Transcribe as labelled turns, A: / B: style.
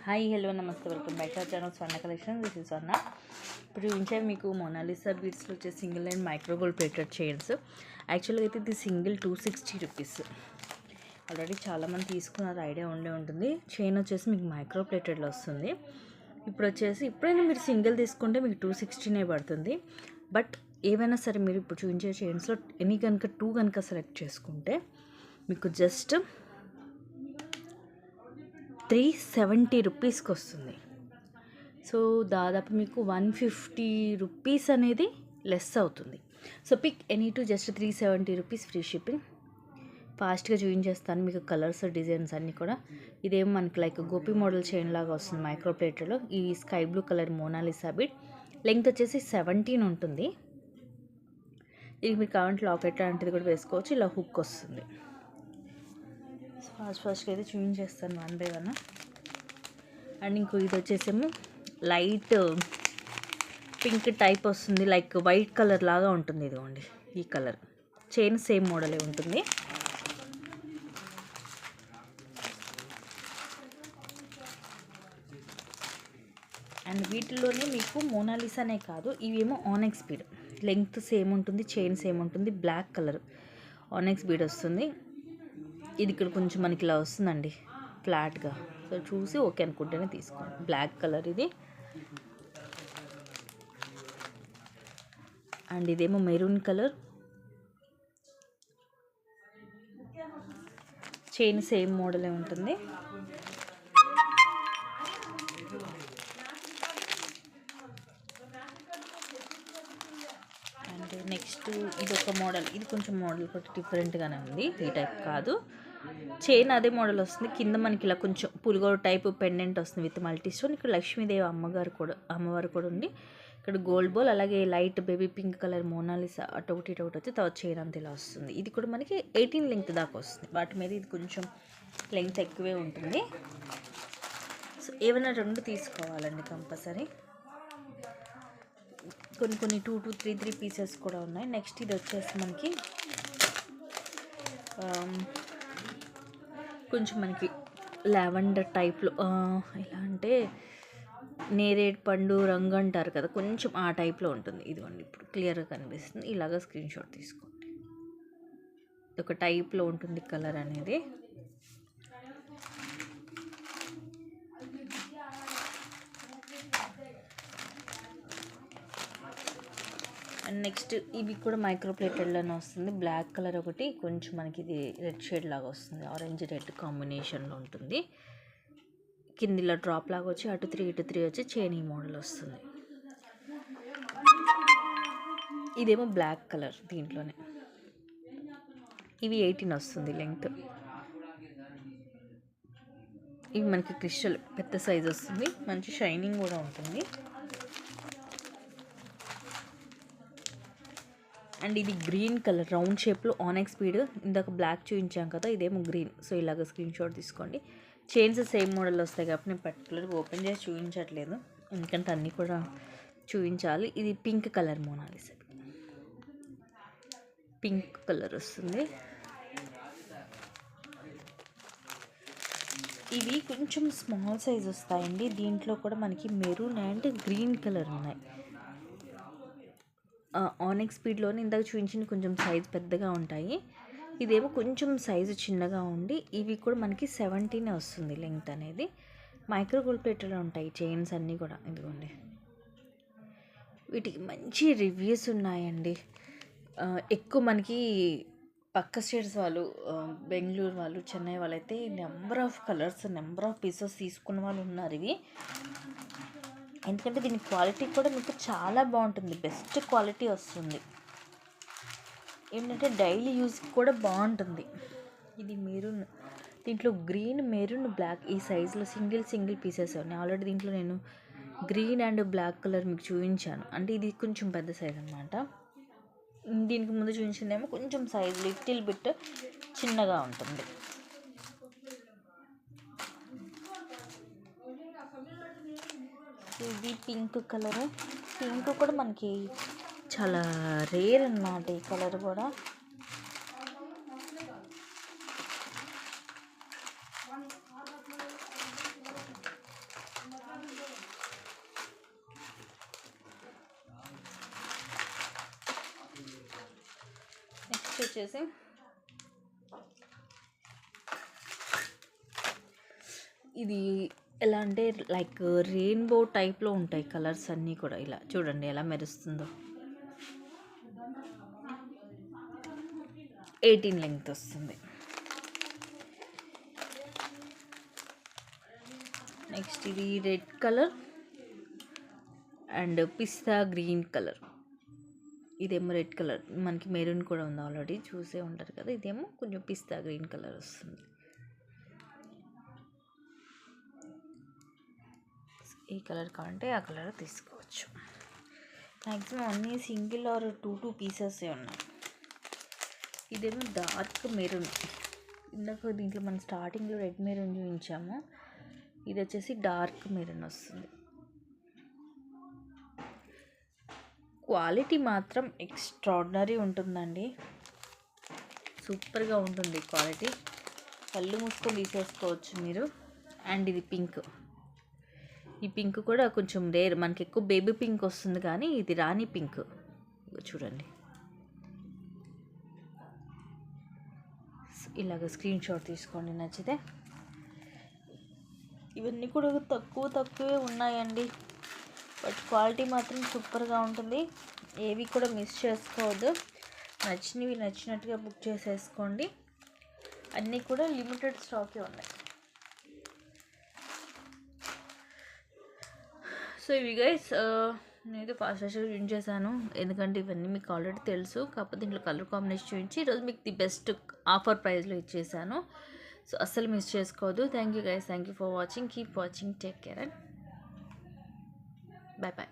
A: Hi hello నమస్తే welcome back to our channel Swarna collection. This is స్వర్ణ. ఇప్పుడు చూపించే మీకు మొనాలిసా బీడ్స్లో వచ్చే single and micro gold plated chains. యాక్చువల్గా అయితే ఇది సింగిల్ 260 రూపీస్. ఆల్రెడీ చాలామంది తీసుకున్నారు, ఐడియా ఉండే ఉంటుంది. చైన్ వచ్చేసి మీకు మైక్రో ప్లేటెడ్లో వస్తుంది. ఇప్పుడు వచ్చేసి ఎప్పుడైనా మీరు సింగిల్ తీసుకుంటే మీకు 260 పడుతుంది. బట్ ఏవైనా సరే మీరు ఇప్పుడు చూపించే చైన్స్లో ఎనీ కనుక 2 కనుక సెలెక్ట్ చేసుకుంటే మీకు జస్ట్ 370 రూపీస్కి వస్తుంది. సో దాదాపు మీకు 150 రూపీస్ అనేది లెస్ అవుతుంది. So pick any two just 370 rupees, free shipping. ఫాస్ట్గా చూపించేస్తాను మీకు కలర్స్ డిజైన్స్ అన్నీ కూడా. ఇదేమో మనకి లైక్ గోపి మోడల్ చైన్ లాగా వస్తుంది మైక్రో ప్లేటెడ్లో. ఈ sky blue colour Monalisa bead length వచ్చేసి 17 ఉంటుంది. ఇది మీకు కావాలంటే లాకెట్ లాంటిది కూడా వేసుకోవచ్చు. ఇలా హుక్ వస్తుంది. ఫాస్ట్గా అయితే చూపించేస్తాను వన్ బై వన్. అండ్ ఇంకో ఇది వచ్చేసేమో లైట్ పింక్ టైప్ వస్తుంది, లైక్ వైట్ కలర్ లాగా ఉంటుంది. ఇదిగోండి ఈ కలర్. చైన్ సేమ్ మోడలే ఉంటుంది. అండ్ వీటిల్లోనే మీకు మోనాలిసానే కాదు, ఇవేమో ఆనెక్స్ బీడ్. లెంగ్త్ సేమ్ ఉంటుంది, చైన్ సేమ్ ఉంటుంది, బ్లాక్ కలర్ ఆనెక్స్ బీడ్ వస్తుంది. ఇది ఇక్కడ కొంచెం మనకి ఇలా వస్తుందండి ఫ్లాట్గా. సో చూసి ఓకే అనుకుంటేనే తీసుకోండి. బ్లాక్ కలర్ ఇది. అండ్ ఇదేమో మెరూన్ కలర్. చైన్ సేమ్ మోడలే ఉంటుంది. అండ్ నెక్స్ట్ ఇది ఒక మోడల్. ఇది కొంచెం మోడల్ కూడా డిఫరెంట్గానే ఉంది, ఈ టైప్ కాదు. చైన్ అదే మోడల్ వస్తుంది. కింద మనకి ఇలా కొంచెం పులిగోర టైప్ పెండెంట్ వస్తుంది విత్ మల్టీ స్టోన్. ఇక్కడ లక్ష్మీదేవి అమ్మవారు కూడా ఉంది. ఇక్కడ గోల్డ్ బాల్, అలాగే light baby pink colour Monalisa అటు ఒకటి వచ్చి తర్వాత చైన్ అంత ఇలా వస్తుంది. ఇది కూడా మనకి 18 లెంగ్త్ దాకా వస్తుంది. వాటి మీద ఇది కొంచెం లెంగ్త్ ఎక్కువే ఉంటుంది. సో ఏమైనా 2 తీసుకోవాలండి కంపల్సరీ. కొన్ని 2 to 3 పీసెస్ కూడా ఉన్నాయి. నెక్స్ట్ ఇది వచ్చేసి మనకి కొంచెం మనకి లావెండర్ టైప్లో, ఎలా అంటే నేరేడు పండు రంగు అంటారు కదా, కొంచెం ఆ టైప్లో ఉంటుంది. ఇదిగోండి ఇప్పుడు క్లియర్గా కనిపిస్తుంది. ఇలాగ స్క్రీన్ షాట్ తీసుకోండి. ఒక టైప్లో ఉంటుంది కలర్ అనేది. అండ్ నెక్స్ట్ ఇవి కూడా మైక్రో ప్లేటెడ్లోనే వస్తుంది. బ్లాక్ కలర్ ఒకటి, కొంచెం మనకి ఇది రెడ్ షేడ్ లాగా వస్తుంది, ఆరెంజ్ రెడ్ కాంబినేషన్లో ఉంటుంది. కింద ఇలా డ్రాప్ లాగా వచ్చి అటు 3 ఇటు 3 వచ్చి చైన్ ఈ మోడల్ వస్తుంది. ఇదేమో బ్లాక్ కలర్, దీంట్లోనే ఇవి 18 వస్తుంది లెంగ్త్. ఇవి మనకి క్రిస్టల్ పెద్ద సైజ్ వస్తుంది, మంచి షైనింగ్ కూడా ఉంటుంది. అండ్ ఇది గ్రీన్ కలర్ రౌండ్ షేప్లో ఆనెక్స్ బీడ్. ఇందాక బ్లాక్ చూపించాం కదా, ఇదేమో గ్రీన్. సో ఇలాగ స్క్రీన్ షాట్ తీసుకోండి. చైన్స్ సేమ్ మోడల్ వస్తాయి కాబట్టి నేను పర్టికులర్గా ఓపెన్ చేసి చూపించట్లేదు, ఎందుకంటే అన్నీ కూడా చూపించాలి. ఇది pink colour Monalisa, pink colour వస్తుంది. ఇవి కొంచెం స్మాల్ సైజ్ వస్తాయండి. దీంట్లో కూడా మనకి మెరూన్ అండ్ గ్రీన్ కలర్ ఉన్నాయి. ఆనెక్స్ స్పీడ్లోనే ఇందాక చూపించింది కొంచెం సైజ్ పెద్దగా ఉంటాయి. ఇదేమో కొంచెం సైజు చిన్నగా ఉండి, ఇవి కూడా మనకి 17 వస్తుంది లెంగ్త్ అనేది. మైక్రో గోల్డ్ ప్లేటెడ్లో ఉంటాయి చైన్స్ అన్నీ కూడా. ఇదిగోండి వీటికి మంచి రివ్యూస్ ఉన్నాయండి. ఎక్కువ మనకి పక్క స్టేట్స్ వాళ్ళు, బెంగళూరు వాళ్ళు, చెన్నై వాళ్ళు అయితే number of colours, number of pieces తీసుకున్న వాళ్ళు ఉన్నారు ఇవి. ఎందుకంటే దీని క్వాలిటీ కూడా మీకు చాలా బాగుంటుంది, బెస్ట్ క్వాలిటీ వస్తుంది. ఏంటంటే డైలీ యూస్కి కూడా బాగుంటుంది. ఇది మెరూన్, దీంట్లో గ్రీన్, మెరూన్, బ్లాక్ ఈ సైజులో సింగిల్ పీసెస్ ఉన్నాయి. ఆల్రెడీ దీంట్లో నేను గ్రీన్ అండ్ బ్లాక్ కలర్ మీకు చూపించాను. అంటే ఇది కొంచెం పెద్ద సైజ్ అనమాట. దీనికి ముందు చూపించిందేమో కొంచెం సైజ్ లిటిల్ బిట్ చిన్నగా ఉంటుంది. ఇది పింక్ కలర్. పింక్ కూడా మనకి చాలా రేర్ అన్నమాట ఈ కలర్ కూడా. వచ్చేసి ఇది ఎలా అంటే లైక్ రెయిన్బో టైప్లో ఉంటాయి కలర్స్ అన్నీ కూడా. ఇలా చూడండి ఎలా మెరుస్తుందో. 18 లెంగ్త్ వస్తుంది. నెక్స్ట్ ఇది red colour and pista green colour. ఇదేమో రెడ్ కలర్, మనకి మెరూన్ కూడా ఉంది, ఆల్రెడీ చూసే ఉంటారు కదా. ఇదేమో కొంచెం పిస్తా గ్రీన్ కలర్ వస్తుంది. ఏ కలర్ కావాలంటే ఆ కలర్ తీసుకోవచ్చు. మ్యాక్సిమం అన్నీ సింగిల్ ఆర్ టూ పీసెసే ఉన్నాయి. ఇదేమో డార్క్ మెరూన్. ఇందాక దీంట్లో మనం స్టార్టింగ్లో రెడ్ మెరూన్ చూపించాము, ఇది వచ్చేసి డార్క్ మెరూన్ వస్తుంది. క్వాలిటీ మాత్రం ఎక్స్ట్రాడినరీ ఉంటుందండి, సూపర్గా ఉంటుంది క్వాలిటీ. కళ్ళు మూసుకొని తీసేసుకోవచ్చు మీరు. అండ్ ఇది పింక్. ఈ పింక్ కూడా కొంచెం రేర్, మనకి ఎక్కువ బేబీ పింక్ వస్తుంది కానీ ఇది రాణి పింక్. చూడండి ఇలాగ స్క్రీన్ షాట్ తీసుకోండి నచ్చితే. ఇవన్నీ కూడా తక్కువే ఉన్నాయండి, బట్ క్వాలిటీ మాత్రం సూపర్గా ఉంటుంది. ఏవి కూడా మిస్ చేసుకోవద్దు. నచ్చినవి నచ్చినట్టుగా బుక్ చేసేసుకోండి. అన్నీ కూడా లిమిటెడ్ స్టాకే ఉన్నాయి. సో ఇవి గైస్ నేనైతే ఫాస్ట్ చూపించేసాను, ఎందుకంటే ఇవన్నీ మీకు ఆల్రెడీ తెలుసు. కాకపోతే దీంట్లో కలర్ కాంబినేషన్ చూపించి ఈరోజు మీకు ది బెస్ట్ ఆఫర్ ప్రైస్లో ఇచ్చేసాను. సో అస్సలు మిస్ చేసుకోవద్దు. Thank you guys, thank you for watching. Keep watching, take care and bye bye.